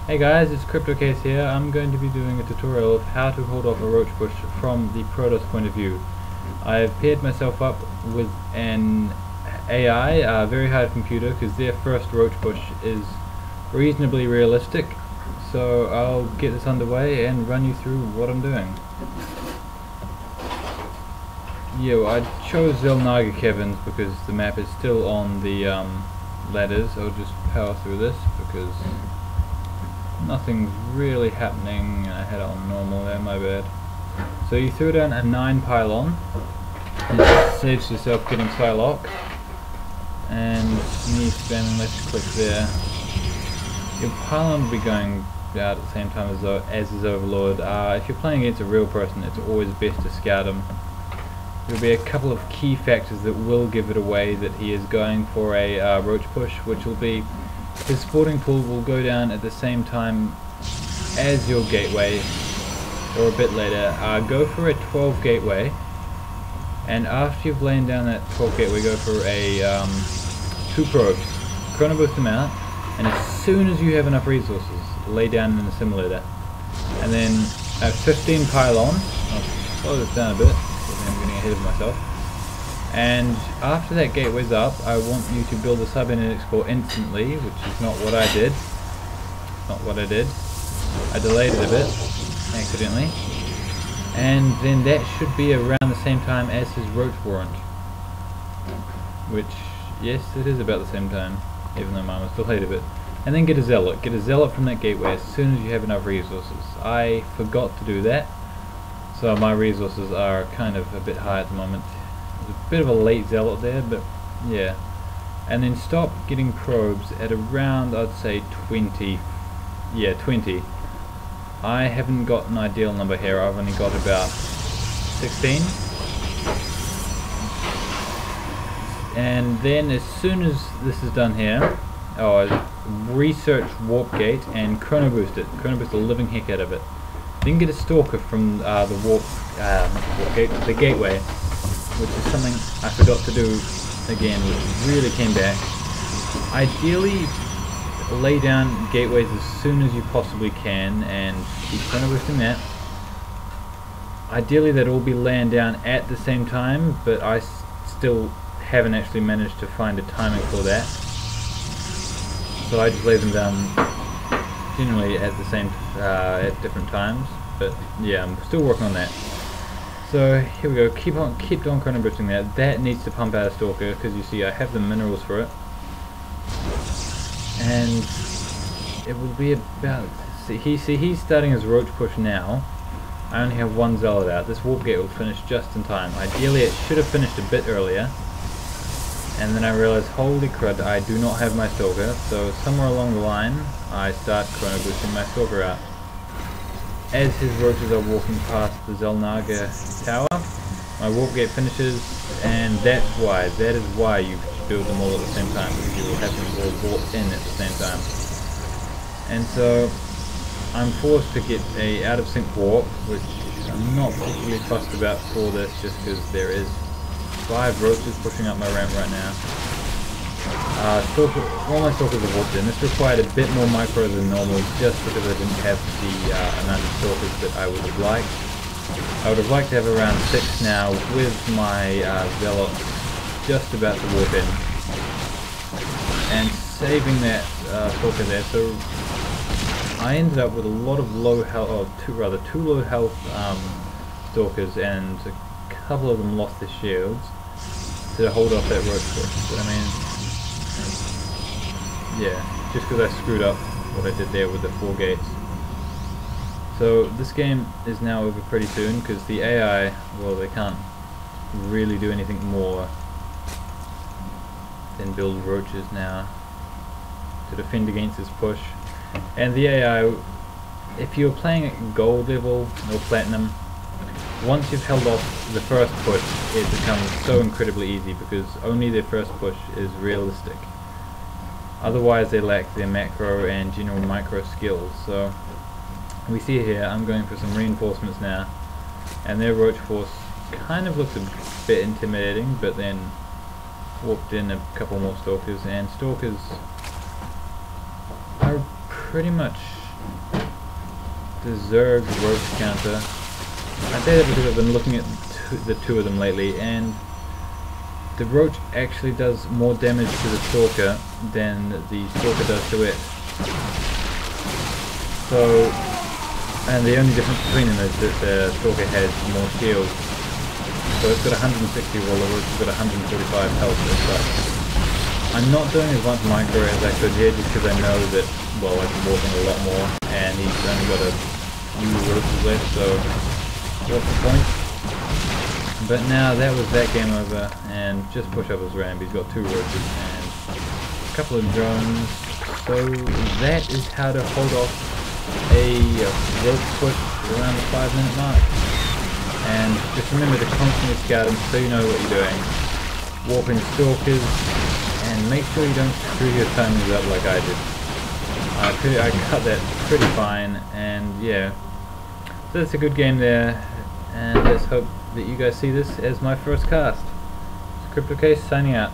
Hey guys, it's CryptoCase here. I'm going to be doing a tutorial of how to hold off a roach push from the Protoss point of view. I've paired myself up with an AI, a very hard computer, because their first roach push is reasonably realistic. So I'll get this underway and run you through what I'm doing. Yeah, well, I chose Zelnaga Caverns because the map is still on the ladders. I'll just power through this because nothing's really happening. I had it on normal there, my bad. So you throw down a 9 pylon, it saves yourself getting Psylock, and me spamming left click there. Your pylon will be going out at the same time as his overlord. If you're playing against a real person, it's always best to scout him. There'll be a couple of key factors that will give it away that he is going for a roach push, which will be his sporting pool will go down at the same time as your gateway, or a bit later. Go for a 12 gateway, and after you've lain down that 12 gateway, go for a 2 probes. Chrono boost them out, and as soon as you have enough resources, lay down an assimilator. And then at 15 pylon, I'll slow this down a bit, because I'm getting ahead of myself. And after that gateway's up, I want you to build a sub-index core instantly, which is not what I did. I delayed it a bit, accidentally. And then that should be around the same time as his roach warrant. Which, yes, it is about the same time, even though mine was delayed a bit. And then get a zealot. Get a zealot from that gateway as soon as you have enough resources. I forgot to do that, so my resources are kind of a bit high at the moment. There's a bit of a late zealot there, but yeah. And then stop getting probes at around, I'd say 20. Yeah, 20. I haven't got an ideal number here. I've only got about 16. And then as soon as this is done here, research warp gate and chrono boost it. Chrono boost the living heck out of it. Then get a stalker from the the gateway, which is something I forgot to do again, which really came back. Ideally, lay down gateways as soon as you possibly can and keep chrono boosting that. Ideally they'd all be laying down at the same time, but I still haven't actually managed to find a timing for that. So I just lay them down generally at the same, at different times, but yeah, I'm still working on that. So here we go, keep on chrono boosting that. That needs to pump out a stalker, because you see I have the minerals for it. And it will be about, he's starting his roach push now. I only have 1 zealot out. This warp gate will finish just in time. Ideally it should have finished a bit earlier. And then I realized, holy crud, I do not have my stalker, so somewhere along the line I start chrono boosting my stalker out. As his roaches are walking past the Zelnaga tower, my warp gate finishes, and that is why you build them all at the same time, because you will have them all warp in at the same time. And so I'm forced to get a out of sync warp, which I'm not particularly fussed about for this, just because there is 5 roaches pushing up my ramp right now. All my stalkers are warped in. This required a bit more micro than normal, just because I didn't have the amount of stalkers that I would have liked. I would have liked to have around 6 now, with my zealots just about to warp in. And saving that stalker there, so I ended up with a lot of low health, or two low health stalkers, and a couple of them lost their shields to hold off that roach push. But I mean, yeah, just because I screwed up what I did there with the 4 gates. So this game is now over pretty soon, because the AI, well, they can't really do anything more than build roaches now to defend against this push. And the AI, if you're playing at gold level or platinum, once you've held off the first push, it becomes so incredibly easy, because only their first push is realistic. Otherwise they lack their macro and general micro skills. So we see here, I'm going for some reinforcements now, and their roach force kind of looks a bit intimidating, but then warped in a couple more stalkers, and stalkers are pretty much deserved roach counter. I say that because I've been looking at the two of them lately, and the roach actually does more damage to the stalker than the stalker does to it. So, and the only difference between them is that the stalker has more shield. So it's got 160 while the roach has got 145 health as such. I'm not doing as much micro as I could here just because I know that, well, I've been walking a lot more and he's only got a few roaches left, so what's the point? But now that was that game over, and just push up his ramp. He's got 2 roaches and a couple of drones. So that is how to hold off a roach push around the 5-minute mark. And just remember to constantly scout them so you know what you're doing. Warping stalkers, and make sure you don't screw your timings up like I did. I cut that pretty fine, and yeah. So that's a good game there, and let's hope that you guys see this as my first cast. Crypto Case signing out.